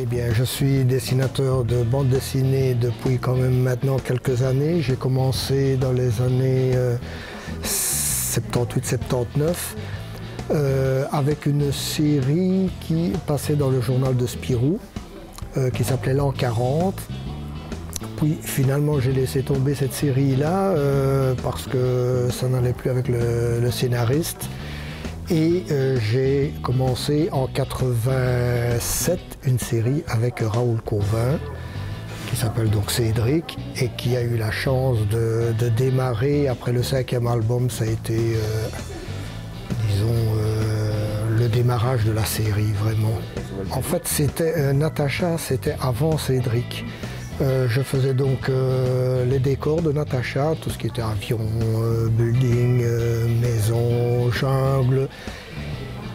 Eh bien, je suis dessinateur de bande dessinée depuis quand même maintenant quelques années. J'ai commencé dans les années 78-79 avec une série qui passait dans le journal de Spirou, qui s'appelait L'An 40. Puis finalement j'ai laissé tomber cette série-là parce que ça n'allait plus avec le scénariste. Et j'ai commencé en 87 une série avec Raoul Cauvin qui s'appelle donc Cédric et qui a eu la chance de démarrer. Après le 5e album, ça a été, disons, le démarrage de la série vraiment. En fait, c'était Natacha, c'était avant Cédric. Je faisais donc les décors de Natacha, tout ce qui était avion, building, maison, jungle.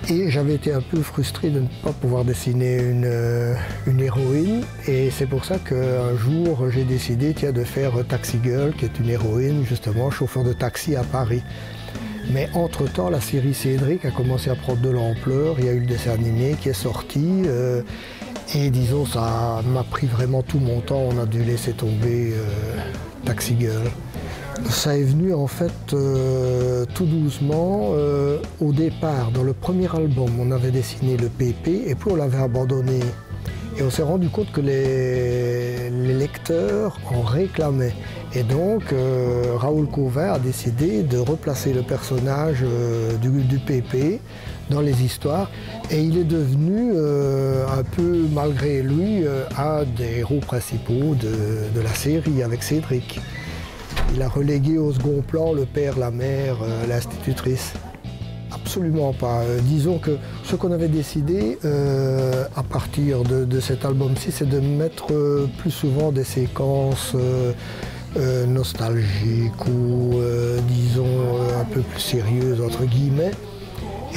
Et j'avais été un peu frustré de ne pas pouvoir dessiner une héroïne. Et c'est pour ça qu'un jour, j'ai décidé de faire Taxi Girl, qui est une héroïne, justement, chauffeur de taxi à Paris. Mais entre-temps, la série Cédric a commencé à prendre de l'ampleur. Il y a eu le dessin animé qui est sorti. Et disons, ça m'a pris vraiment tout mon temps. On a dû laisser tomber Taxi Girl. Ça est venu en fait tout doucement. Au départ, dans le premier album, on avait dessiné le PP et puis on l'avait abandonné. Et on s'est rendu compte que les lecteurs en réclamaient. Et donc, Raoul Cauvin a décidé de replacer le personnage du PP dans les histoires. Et il est devenu, un peu malgré lui, un des héros principaux de la série avec Cédric. Il a relégué au second plan le père, la mère, l'institutrice. Absolument pas. Disons que ce qu'on avait décidé à partir de cet album-ci, c'est de mettre plus souvent des séquences nostalgiques ou disons un peu plus sérieuses entre guillemets.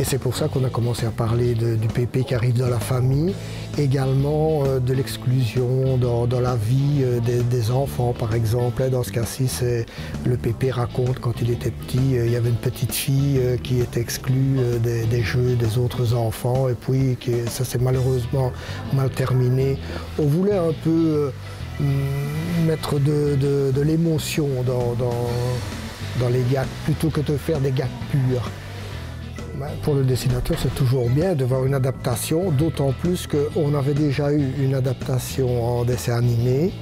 Et c'est pour ça qu'on a commencé à parler du pépé qui arrive dans la famille, également de l'exclusion dans la vie des enfants, par exemple. Dans ce cas-ci, le pépé raconte quand il était petit, il y avait une petite fille qui était exclue des jeux des autres enfants, et puis ça s'est malheureusement mal terminé. On voulait un peu mettre de l'émotion dans les gags, plutôt que de faire des gags purs. Pour le dessinateur, c'est toujours bien de voir une adaptation, d'autant plus qu'on avait déjà eu une adaptation en dessin animé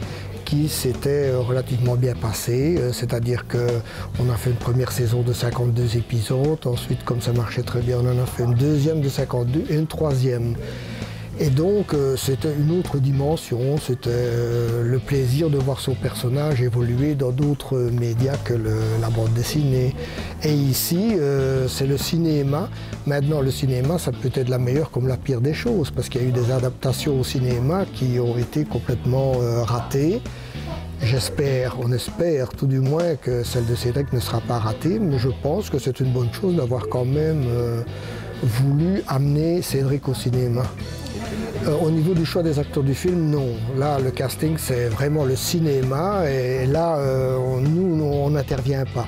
qui s'était relativement bien passée, c'est-à-dire qu'on a fait une première saison de 52 épisodes, ensuite comme ça marchait très bien, on en a fait une deuxième de 52 et une troisième. Et donc c'était une autre dimension, c'était le plaisir de voir son personnage évoluer dans d'autres médias que la bande dessinée. Et ici, c'est le cinéma. Maintenant, le cinéma, ça peut être la meilleure comme la pire des choses, parce qu'il y a eu des adaptations au cinéma qui ont été complètement ratées. On espère tout du moins que celle de Cédric ne sera pas ratée, mais je pense que c'est une bonne chose d'avoir quand même voulu amener Cédric au cinéma. Au niveau du choix des acteurs du film, non. Là, le casting, c'est vraiment le cinéma et là, nous, on n'intervient pas.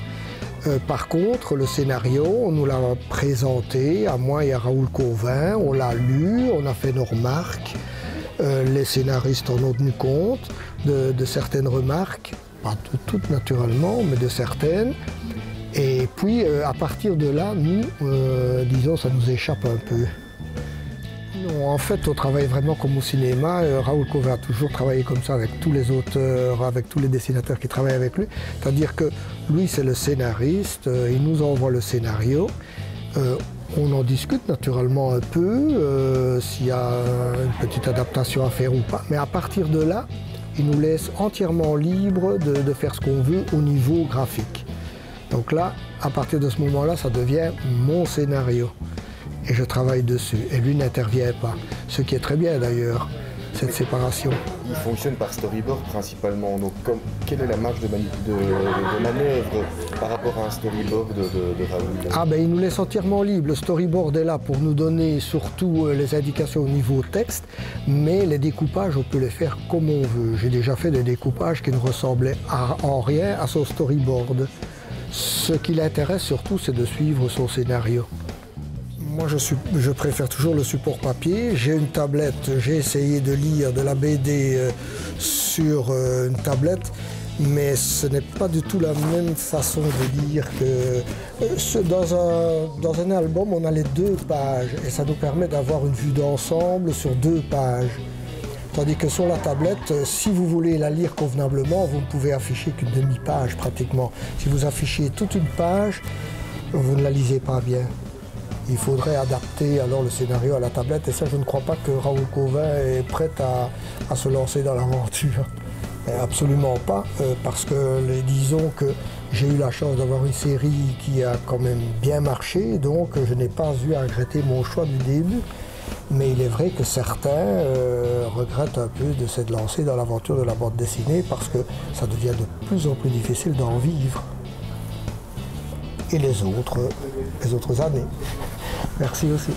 Par contre, le scénario, on nous l'a présenté, à moi et à Raoul Cauvin, on l'a lu, on a fait nos remarques. Les scénaristes en ont tenu compte de certaines remarques, pas toutes naturellement, mais de certaines. Et puis, à partir de là, nous, disons, ça nous échappe un peu. Non, en fait, on travaille vraiment comme au cinéma. Raoul Cauvin a toujours travaillé comme ça avec tous les auteurs, avec tous les dessinateurs qui travaillent avec lui. C'est-à-dire que lui, c'est le scénariste, il nous envoie le scénario. On en discute naturellement un peu, s'il y a une petite adaptation à faire ou pas. Mais à partir de là, il nous laisse entièrement libre de faire ce qu'on veut au niveau graphique. Donc là, à partir de ce moment-là, ça devient mon scénario. Et je travaille dessus. Et lui n'intervient pas. Ce qui est très bien d'ailleurs, cette séparation. Il fonctionne par storyboard principalement. Donc quelle est la marge de manœuvre par rapport à un storyboard de Raoul? Ah ben il nous laisse entièrement libre. Le storyboard est là pour nous donner surtout les indications au niveau texte, mais les découpages, on peut les faire comme on veut. J'ai déjà fait des découpages qui ne ressemblaient en rien à son storyboard. Ce qui l'intéresse surtout, c'est de suivre son scénario. moi je préfère toujours le support papier. J'ai une tablette, j'ai essayé de lire de la BD sur une tablette, mais ce n'est pas du tout la même façon de lire que dans un album, on a les 2 pages et ça nous permet d'avoir une vue d'ensemble sur 2 pages. Tandis que sur la tablette, si vous voulez la lire convenablement, vous ne pouvez afficher qu'une demi-page pratiquement. Si vous affichez toute une page, vous ne la lisez pas bien. Il faudrait adapter alors le scénario à la tablette et ça, je ne crois pas que Raoul Cauvin est prêt à se lancer dans l'aventure. Absolument pas, parce que disons que j'ai eu la chance d'avoir une série qui a quand même bien marché, donc je n'ai pas eu à regretter mon choix du début. Mais il est vrai que certains regrettent un peu de s'être lancés dans l'aventure de la bande dessinée parce que ça devient de plus en plus difficile d'en vivre. Et les autres années. Merci aussi.